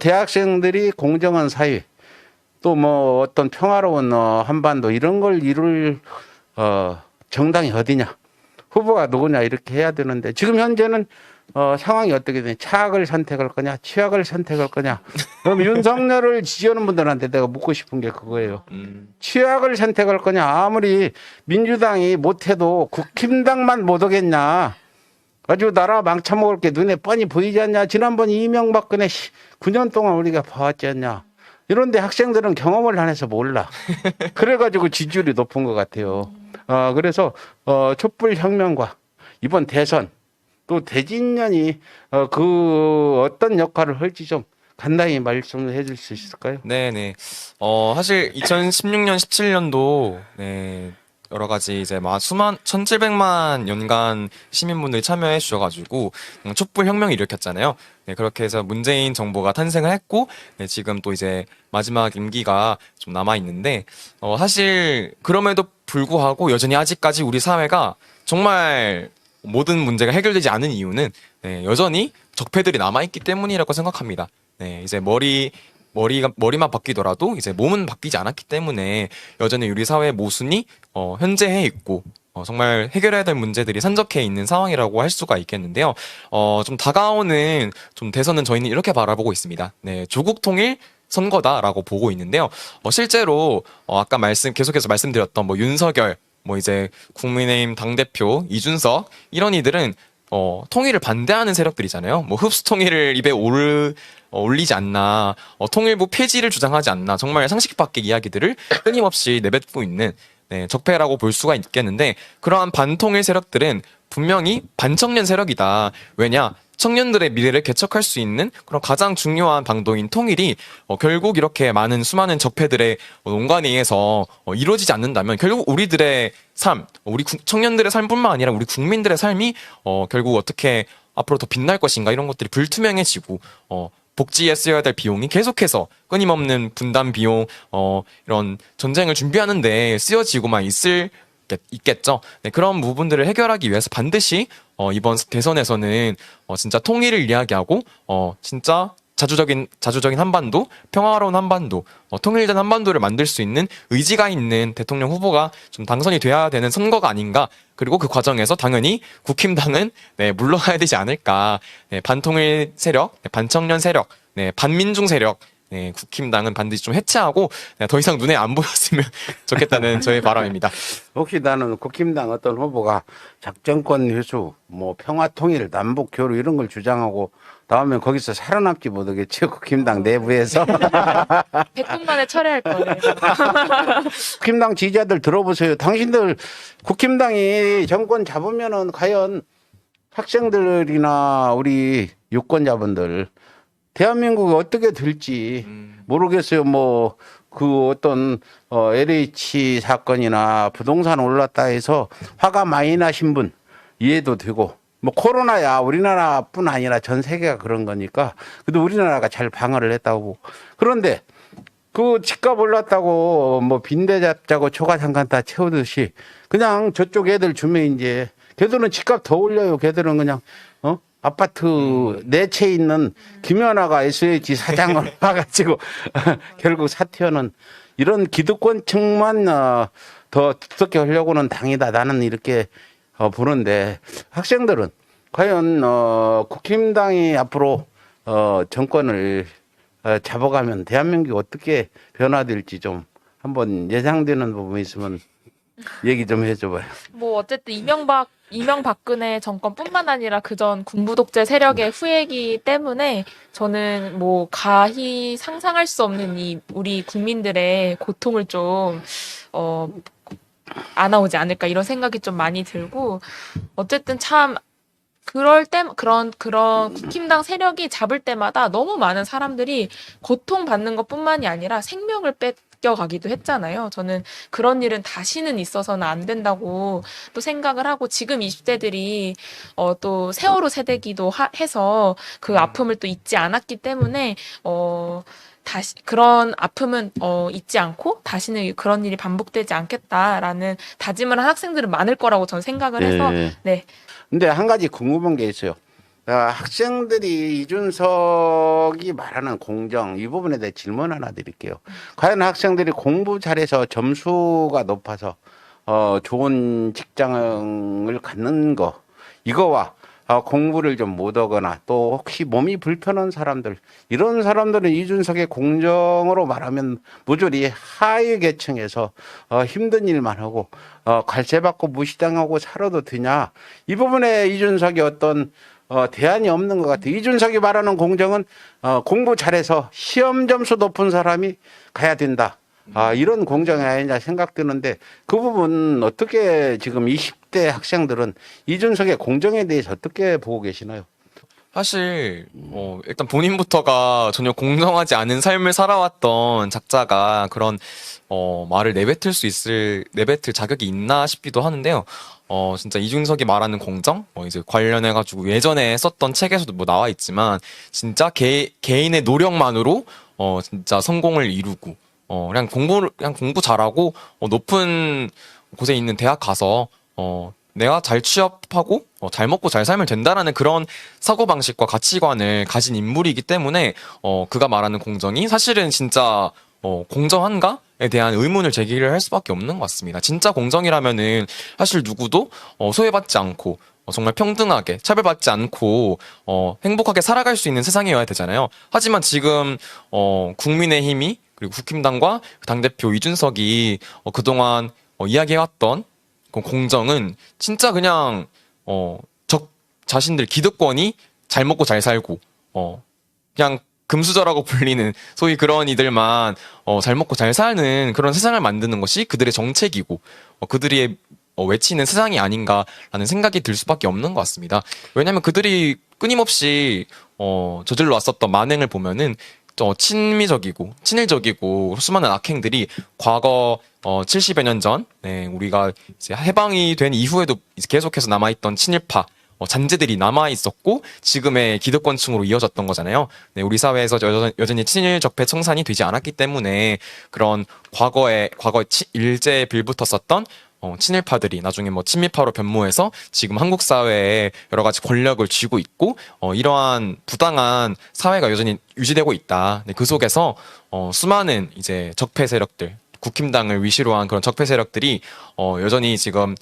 대학생들이 공정한 사회 또 뭐 어떤 평화로운 한반도 이런 걸 이룰 정당이 어디냐, 후보가 누구냐 이렇게 해야 되는데 지금 현재는 상황이 어떻게 되냐, 차악을 선택할 거냐 취악을 선택할 거냐. 그럼 윤석열을 지지하는 분들한테 내가 묻고 싶은 게 그거예요. 취악을 선택할 거냐, 아무리 민주당이 못해도 국힘당만 못 오겠냐, 아주 나라 망쳐먹을 게 눈에 뻔히 보이지 않냐, 지난번 이명박근혜 9년 동안 우리가 봐왔지 않냐. 이런데 학생들은 경험을 안 해서 몰라. 그래가지고 지지율이 높은 것 같아요. 그래서 촛불혁명과 이번 대선 또 대진년이 그 어떤 역할을 할지 좀 간단히 말씀을 해줄 수 있을까요? 네네. 사실 2016년, 17년도 네, 여러 가지 이제 막 1700만 연간 시민분들이 참여해 주셔가지고 촛불 혁명을 일으켰잖아요. 네, 그렇게 해서 문재인 정부가 탄생을 했고, 네, 지금 또 이제 마지막 임기가 좀 남아 있는데, 사실 그럼에도 불구하고 여전히 아직까지 우리 사회가 정말 모든 문제가 해결되지 않은 이유는 네, 여전히 적폐들이 남아 있기 때문이라고 생각합니다. 네, 이제 머리만 바뀌더라도 이제 몸은 바뀌지 않았기 때문에 여전히 우리 사회의 모순이 현재해 있고 정말 해결해야 될 문제들이 산적해 있는 상황이라고 할 수가 있겠는데요. 좀 다가오는 좀 대선은 저희는 이렇게 바라보고 있습니다. 네, 조국 통일 선거다라고 보고 있는데요. 실제로 아까 계속해서 말씀드렸던 뭐 윤석열, 뭐 이제 국민의힘 당대표 이준석 이런 이들은 통일을 반대하는 세력들이잖아요. 뭐 흡수 통일을 입에 올리지 않나, 통일부 폐지를 주장하지 않나, 정말 상식 밖의 이야기들을 끊임없이 내뱉고 있는 네, 적폐라고 볼 수가 있겠는데, 그러한 반통일 세력들은 분명히 반청년 세력이다. 왜냐? 청년들의 미래를 개척할 수 있는 그런 가장 중요한 방도인 통일이 결국 이렇게 많은 수많은 적폐들의 농간에 의해서 이루어지지 않는다면 결국 우리들의 삶, 우리 청년들의 삶뿐만 아니라 우리 국민들의 삶이 결국 어떻게 앞으로 더 빛날 것인가, 이런 것들이 불투명해지고 복지에 쓰여야 될 비용이 계속해서 끊임없는 분담 비용, 이런 전쟁을 준비하는데 쓰여지고만 있겠죠. 네, 그런 부분들을 해결하기 위해서 반드시 이번 대선에서는 진짜 통일을 이야기하고 진짜 자주적인 한반도, 평화로운 한반도, 통일된 한반도를 만들 수 있는 의지가 있는 대통령 후보가 좀 당선이 돼야 되는 선거가 아닌가. 그리고 그 과정에서 당연히 국힘당은 네, 물러가야 되지 않을까. 네, 반통일 세력, 네, 반청년 세력, 네, 반민중 세력, 네, 국힘당은 반드시 좀 해체하고 더 이상 눈에 안 보였으면 좋겠다는 저의 바람입니다. 혹시 나는 국힘당 어떤 후보가 작정권 회수, 뭐 평화통일, 남북교류 이런 걸 주장하고 나오면 거기서 살아남지 못하겠죠, 국힘당 내부에서. 100분 만에 철회할 거예요. 국힘당 지지자들 들어보세요. 당신들 국힘당이 정권 잡으면은 과연 학생들이나 우리 유권자분들 대한민국이 어떻게 될지 모르겠어요. 뭐 그 어떤 LH 사건이나 부동산 올랐다 해서 화가 많이 나신 분 이해도 되고, 뭐 코로나야 우리나라뿐 아니라 전 세계가 그런 거니까 그래도 우리나라가 잘 방어를 했다고. 그런데 그 집값 올랐다고 뭐 빈대 잡자고 초가상간 다 채우듯이 그냥 저쪽 애들 주면 이제 걔들은 집값 더 올려요. 걔들은 그냥 아파트 내채 있는 김연아가 SH 사장을 와가지고 결국 사퇴하는 이런 기득권층만 더 두텁게 하려고는 당이다. 나는 이렇게 보는데, 학생들은 과연 국힘당이 앞으로 정권을 잡아가면 대한민국이 어떻게 변화될지 좀 한번 예상되는 부분이 있으면 얘기 좀 해줘봐요. 뭐 어쨌든 이명박근혜 정권뿐만 아니라 그전 군부 독재 세력의 후예이기 때문에 저는 뭐 가히 상상할 수 없는 이 우리 국민들의 고통을 좀 안아오지 않을까, 이런 생각이 좀 많이 들고, 어쨌든 참 그럴 때 그런 국힘당 세력이 잡을 때마다 너무 많은 사람들이 고통받는 것뿐만이 아니라 생명을 뺏겨가기도 했잖아요. 저는 그런 일은 다시는 있어서는 안 된다고 또 생각을 하고, 지금 20대들이 또 세월호 세대기도 해서 그 아픔을 또 잊지 않았기 때문에 다시 그런 아픔은 잊지 않고 다시는 그런 일이 반복되지 않겠다라는 다짐을 한 학생들은 많을 거라고 저는 생각을 해서. 네. 네. 근데 한 가지 궁금한 게 있어요. 학생들이 이준석이 말하는 공정 이 부분에 대해 질문 하나 드릴게요. 과연 학생들이 공부 잘해서 점수가 높아서 좋은 직장을 갖는 거 이거와 공부를 좀 못하거나 또 혹시 몸이 불편한 사람들 이런 사람들은 이준석의 공정으로 말하면 모조리 하위 계층에서 힘든 일만 하고 관세받고 무시당하고 살아도 되냐 이 부분에 이준석이 어떤 대안이 없는 것 같아요. 이준석이 말하는 공정은 공부 잘해서 시험 점수 높은 사람이 가야 된다. 이런 공정이 아니냐 생각드는데 그 부분 어떻게 지금 20대 학생들은 이준석의 공정에 대해서 어떻게 보고 계시나요? 사실 일단 본인부터가 전혀 공정하지 않은 삶을 살아왔던 작자가 그런 말을 내뱉을 자격이 있나 싶기도 하는데요. 진짜 이준석이 말하는 공정, 이제 관련해가지고 예전에 썼던 책에서도 뭐 나와 있지만, 진짜 개인의 노력만으로, 진짜 성공을 이루고, 그냥 공부 잘하고, 높은 곳에 있는 대학 가서, 내가 잘 취업하고, 잘 먹고 잘 살면 된다라는 그런 사고방식과 가치관을 가진 인물이기 때문에, 그가 말하는 공정이 사실은 진짜, 공정한가에 대한 의문을 제기를 할 수밖에 없는 것 같습니다. 진짜 공정이라면은 사실 누구도 소외받지 않고 정말 평등하게 차별받지 않고 행복하게 살아갈 수 있는 세상이어야 되잖아요. 하지만 지금 국민의힘이 그리고 국힘당과 당대표 이준석이 그동안 이야기해왔던 그 공정은 진짜 그냥 자신들 기득권이 잘 먹고 잘 살고 그냥 금수저라고 불리는 소위 그런 이들만 잘 먹고 잘 사는 그런 세상을 만드는 것이 그들의 정책이고 그들이 외치는 세상이 아닌가라는 생각이 들 수밖에 없는 것 같습니다. 왜냐하면 그들이 끊임없이 저질러 왔었던 만행을 보면은 친미적이고 친일적이고 수많은 악행들이 과거 70여 년 전 우리가 이제 해방이 된 이후에도 계속해서 남아있던 친일파 잔재들이 남아 있었고 지금의 기득권층으로 이어졌던 거잖아요. 네, 우리 사회에서 여전히 친일 적폐 청산이 되지 않았기 때문에 그런 과거에 일제에 빌붙었었던 친일파들이 나중에 뭐 친미파로 변모해서 지금 한국 사회에 여러 가지 권력을 쥐고 있고 이러한 부당한 사회가 여전히 유지되고 있다. 네, 그 속에서 수많은 이제 적폐 세력들 국힘당을 위시로 한 그런 적폐 세력들이 여전히 지금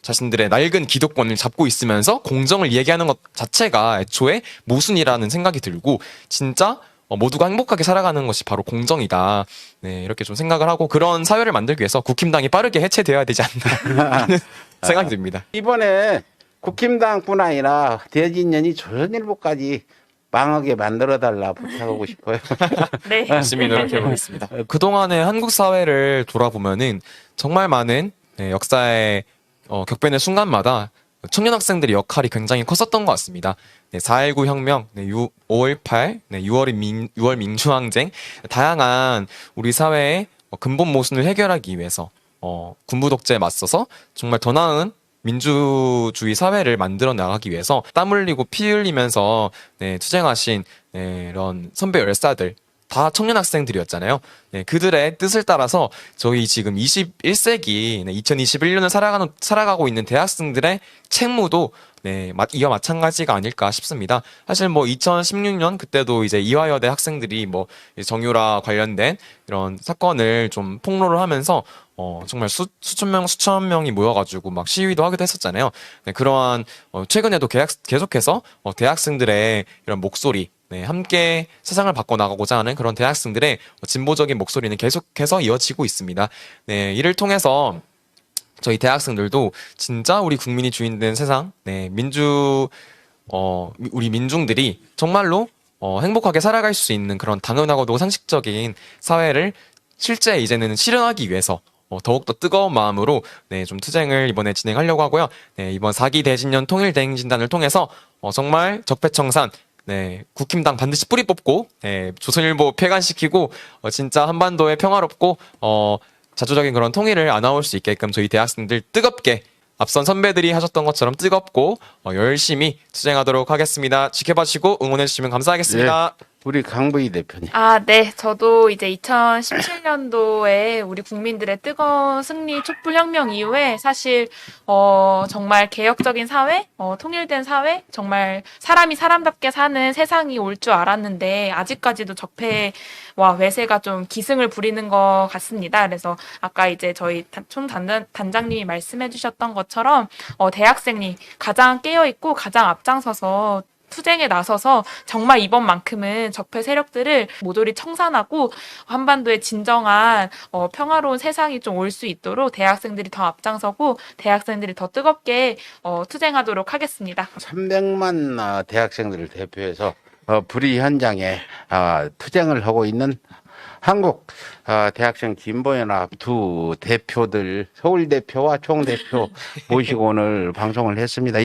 자신들의 낡은 기득권을 잡고 있으면서 공정을 얘기하는 것 자체가 애초에 모순이라는 생각이 들고 진짜 모두가 행복하게 살아가는 것이 바로 공정이다. 네, 이렇게 좀 생각을 하고 그런 사회를 만들기 위해서 국힘당이 빠르게 해체되어야 되지 않나 하는 생각이 듭니다. 이번에 국힘당뿐 아니라 대진년이 조선일보까지 망하게 만들어달라 부탁하고 싶어요. 네. 열심히 노력해보겠습니다. 그동안의 한국 사회를 돌아보면은 정말 많은 역사의 격변의 순간마다 청년 학생들의 역할이 굉장히 컸었던 것 같습니다. 4.19 혁명, 5.18, 6월 민주항쟁, 다양한 우리 사회의 근본 모순을 해결하기 위해서 군부 독재에 맞서서 정말 더 나은 민주주의 사회를 만들어 나가기 위해서 땀 흘리고 피 흘리면서 투쟁하신 이런 선배 열사들 다 청년 학생들이었잖아요. 네, 그들의 뜻을 따라서 저희 지금 21세기 2021년을 살아가고 있는 대학생들의 책무도 이와 마찬가지가 아닐까 싶습니다. 사실 뭐 2016년 그때도 이제 이화여대 학생들이 뭐 정유라 관련된 이런 사건을 좀 폭로를 하면서 정말 수천 명이 모여가지고 막 시위도 하기도 했었잖아요. 네, 그러한 최근에도 계속해서 대학생들의 이런 목소리 함께 세상을 바꿔나가고자 하는 그런 대학생들의 진보적인 목소리는 계속해서 이어지고 있습니다. 네, 이를 통해서 저희 대학생들도 진짜 우리 국민이 주인된 세상, 우리 민중들이 정말로 행복하게 살아갈 수 있는 그런 당연하고도 상식적인 사회를 실제 이제는 실현하기 위해서 더욱더 뜨거운 마음으로 좀 투쟁을 이번에 진행하려고 하고요. 이번 4기 대진년 통일대행진단을 통해서 정말 적폐청산 국힘당 반드시 뿌리 뽑고 조선일보 폐간시키고 진짜 한반도에 평화롭고 자주적인 그런 통일을 안아올 수 있게끔 저희 대학생들 뜨겁게 앞선 선배들이 하셨던 것처럼 뜨겁고 열심히 투쟁하도록 하겠습니다. 지켜봐주시고 응원해주시면 감사하겠습니다. 예. 우리 강부희 대표님. 아, 네. 저도 이제 2017년도에 우리 국민들의 뜨거운 승리 촛불혁명 이후에 사실 정말 개혁적인 사회, 통일된 사회, 정말 사람이 사람답게 사는 세상이 올 줄 알았는데 아직까지도 적폐와 외세가 좀 기승을 부리는 것 같습니다. 그래서 아까 이제 저희 단장님이 말씀해 주셨던 것처럼 대학생이 가장 깨어있고 가장 앞장서서 투쟁에 나서서 정말 이번만큼은 적폐 세력들을 모조리 청산하고 한반도의 진정한 평화로운 세상이 좀 올 수 있도록 대학생들이 더 앞장서고 대학생들이 더 뜨겁게 투쟁하도록 하겠습니다. 300만 대학생들을 대표해서 불의 현장에 투쟁을 하고 있는 한국 대학생 진보연합 두 대표들 서울 대표와 총 대표 모시고 오늘 방송을 했습니다.